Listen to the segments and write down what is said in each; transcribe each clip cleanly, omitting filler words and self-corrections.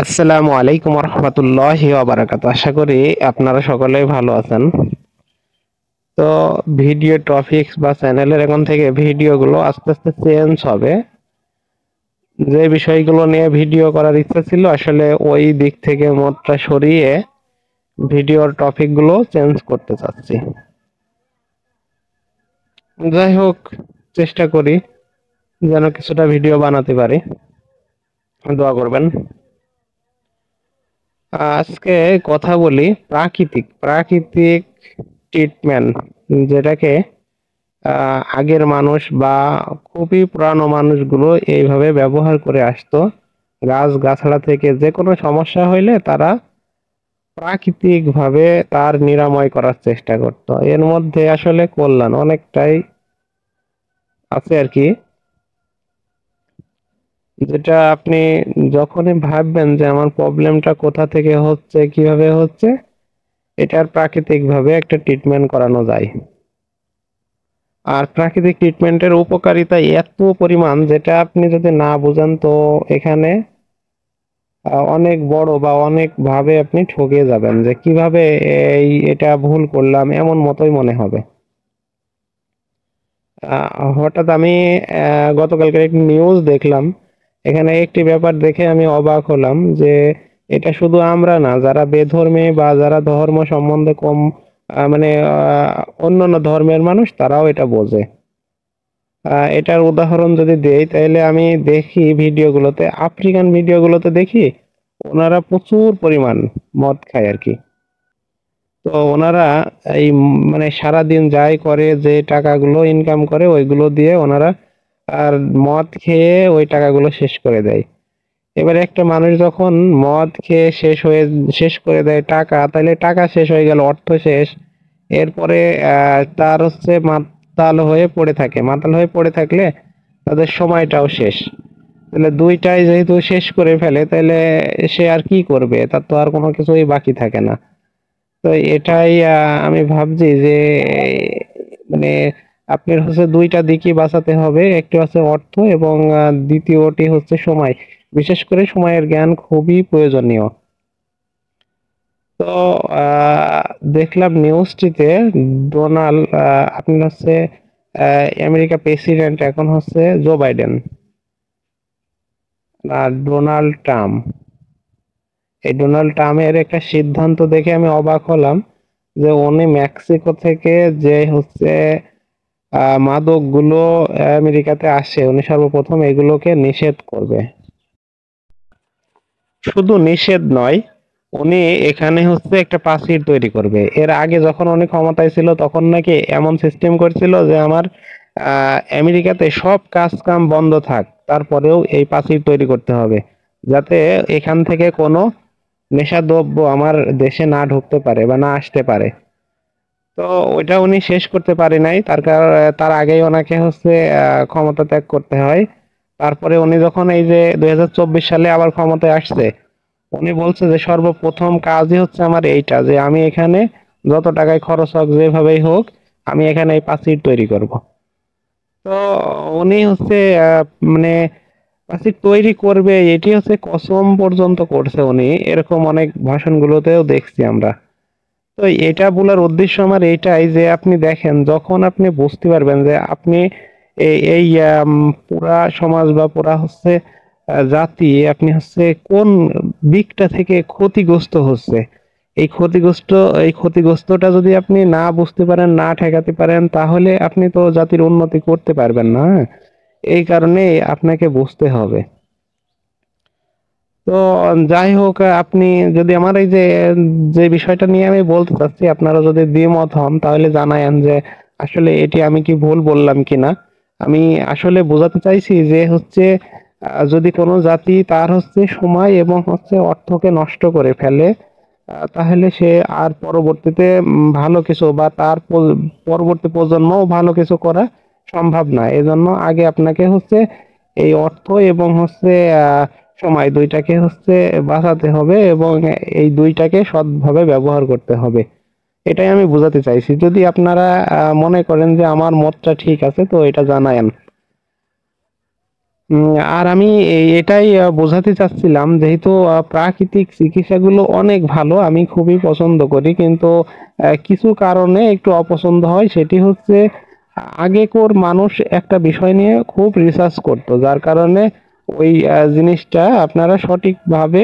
আসসালামু আলাইকুম রহমতুল্লাহি ওয়া বারাকাতুহু। আশা করি আপনারা সকলেই ভালো আছেন। তো ভিডিও টপিকস বা চ্যানেলের এখন থেকে ভিডিওগুলো আস্তে আস্তে চেঞ্জ হবে। যে বিষয়গুলো নিয়ে ভিডিও করার ইচ্ছা ছিল আসলে ওই দিক থেকে মতটা সরিয়ে ভিডিওর টপিকগুলো চেঞ্জ করতে চাচ্ছি। যাই হোক, চেষ্টা করি যেন কিছুটা ভিডিও বানাতে পারি। দোয়া করবেন। আজকে কথা বলি প্রাকৃতিক প্রাকৃতিক ট্রিটমেন্ট, যেটাকে আগের মানুষ বা খুবই পুরানো মানুষগুলো এইভাবে ব্যবহার করে আসতো। গাছ-গাছড়া থেকে যেকোনো সমস্যা হইলে তারা প্রাকৃতিকভাবে তার নিরাময় করার চেষ্টা করত। এর মধ্যে আসলে কল্যাণ অনেকটাই আছে আরকি। যেটা আপনি যখনই ভাববেন যে আমার প্রবলেমটা কোথা থেকে হচ্ছে, কিভাবে হচ্ছে, এটার প্রাকৃতিকভাবে একটা ট্রিটমেন্ট করানো যায়। আর প্রাকৃতিক ট্রিটমেন্টের উপকারিতা এত পরিমাণ, যেটা আপনি যদি না বুঝেন তো এখানে অনেক বড় বা অনেকভাবে আপনি ঠকে যাবেন যে কিভাবে এটা ভুল করলাম এমন মতোই মনে হবে। হঠাৎ আমি গতকালকের একটি নিউজ দেখলাম। এখানে একটি ব্যাপার দেখে আমি অবাক হলাম যে এটা শুধু আমরা না, যারা বেধর্মী বা যারা ধর্ম সম্বন্ধে কম মানে অন্যান্য ধর্মের মানুষ তারাও এটা বোঝে। এটার উদাহরণ যদি দেই তাহলে আমি দেখি ভিডিওগুলোতে, আফ্রিকান ভিডিওগুলোতে দেখি ওনারা প্রচুর পরিমাণ মদ খায় আরকি। তো ওনারা মানে সারাদিন যাই করে, যে টাকাগুলো ইনকাম করে ওইগুলো দিয়ে ওনারা আর মদ খেয়ে ওই টাকাগুলো শেষ করে দেয়। এবারে একটা মানুষ যখন মদ খেয়ে শেষ করে দেয় টাকা, তাহলে টাকা শেষ হয়ে গেল, অর্থ শেষ। এরপরে তার হচ্ছে মাতাল হয়ে পড়ে থাকলে তাদের সময়টাও শেষ। তাহলে ২ টাই যেহেতু শেষ করে ফেলে তাইলে সে আর কি করবে? তার তো আর কোনো কিছুই বাকি থাকে না। তো এটাই আমি ভাবছি যে মানে আপনার হচ্ছে ২ টা দিকই বাঁচাতে হবে। একটি হচ্ছে অর্থ এবং দ্বিতীয়টি হচ্ছে সময়। বিশেষ করে সময়ের জ্ঞান খুবই প্রয়োজনীয়। তো আ দেখলাম নিউজটিতে আপনার হচ্ছে আ আমেরিকা প্রেসিডেন্ট এখন হচ্ছে জো বাইডেন আর ডোনাল্ড ট্রাম্প। এই ডোনাল্ড ট্রাম্পের একটা সিদ্ধান্ত দেখে আমি অবাক হলাম যে উনি মেক্সিকো থেকে যে হচ্ছে মাদকগুলো আমেরিকাতে আসে, উনি সর্বপ্রথম এগুলোকে নিষেধ করবে। শুধু নিষেধ নয়, উনি এখানে হচ্ছে একটা প্রাচীর তৈরি করবে। এর আগে যখন উনি ক্ষমতায় ছিল তখন নাকি এমন সিস্টেম করছিল যে আমার আমেরিকাতে সব কাজ কাম বন্ধ থাক, তারপরেও এই প্রাচীর তৈরি করতে হবে যাতে এখান থেকে কোনো নেশাদ্রব্য আমার দেশে না ঢুকতে পারে বা না আসতে পারে। তো ওইটা উনি শেষ করতে পারে নাই। তার আগেই ওনাকে হচ্ছে ক্ষমতা ত্যাগ করতে হয়। তারপরে উনি যখন এই যে ২০২৪ সালে আবার ক্ষমতায় আসছে, উনি বলছে যে সর্বপ্রথম কাজই হচ্ছে আমার এইটা, যে আমি এখানে যত টাকায় খরচ হোক যেভাবেই হোক আমি এখানে এই প্রাচীর তৈরি করব। তো উনি হচ্ছে মানে প্রাচীর তৈরি করবে এটি হচ্ছে কসম পর্যন্ত করছে উনি। এরকম অনেক ভাষণগুলোতেও দেখছি আমরা। তো এটা বলার উদ্দেশ্য আমার এইটাই যে আপনি দেখেন, যখন আপনি বুঝতে পারবেন যে আপনি এই পুরা সমাজ বা পুরা হচ্ছে জাতি আপনি হচ্ছে কোন দিকটা থেকে ক্ষতিগ্রস্ত হচ্ছে, এই ক্ষতিগ্রস্তটা যদি আপনি না বুঝতে পারেন, না ঠেকাতে পারেন, তাহলে আপনি তো জাতির উন্নতি করতে পারবেন না, হ্যাঁ? এই কারণে আপনাকে বুঝতে হবে। তো যাই হোক, আপনি যদি আমার এই যে বিষয়টা নিয়ে আমি বলতে চাচ্ছি, আপনারা যদি দ্বিমত হন তাহলে জানায়েন যে আসলে এটি আমি কি ভুল বললাম কিনা। আমি আসলে বোঝাতে চাইছি যে হচ্ছে যদি কোনো জাতি তার হচ্ছে সময় এবং হচ্ছে অর্থকে নষ্ট করে ফেলে, তাহলে সে আর পরবর্তীতে ভালো কিছু বা তার পরবর্তী প্রজন্মও ভালো কিছু করা সম্ভব না। এজন্য আগে আপনাকে হচ্ছে এই অর্থ এবং হচ্ছে সময় ২ টাকে হচ্ছে বাঁচাতে হবে এবং এই ২ টাকে সৎভাবে ব্যবহার করতে হবে। এটাই আমি বোঝাতে চাইছি। যদি আপনারা মনে করেন যে আমার মতটা ঠিক আছে তো এটা জানায়েন। আর আমি এটাই বোঝাতে চাচ্ছিলাম, যেহেতু প্রাকৃতিক চিকিৎসাগুলো অনেক ভালো, আমি খুবই পছন্দ করি, কিন্তু কিছু কারণে একটু অপছন্দ হয়। সেটি হচ্ছে আগেকার মানুষ একটা বিষয় নিয়ে খুব রিসার্চ করতো, যার কারণে ওই জিনিসটা আপনারা সঠিকভাবে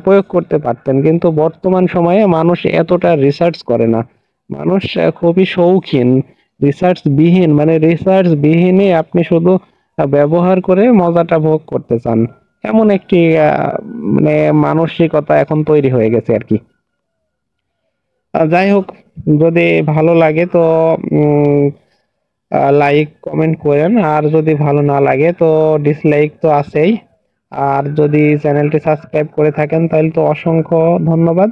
প্রয়োগ করতে পারতেন। কিন্তু বর্তমান সময়ে মানুষ এতটা রিসার্চ করে না। মানুষ খুবই শৌখিন, রিসার্চ বিহীন, মানে রিসার্চ বিহীনে আপনি শুধু ব্যবহার করে মজাটা ভোগ করতে চান, এমন একটি মানে মানসিকতা এখন তৈরি হয়ে গেছে আর কি। যাই হোক, যদি ভালো লাগে তো লাইক কমেন্ট করেন, আর যদি ভালো না লাগে তো ডিসলাইক তো আছেই। আর যদি চ্যানেলটি সাবস্ক্রাইব করে থাকেন তাহলে তো অসংখ্য ধন্যবাদ।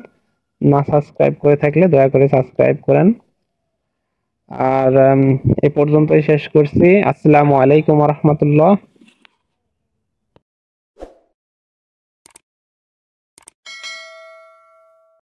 না সাবস্ক্রাইব করে থাকলে দয়া করে সাবস্ক্রাইব করেন। আর এ পর্যন্তই শেষ করছি। আসসালামু আলাইকুম রহমতুল্লাহ।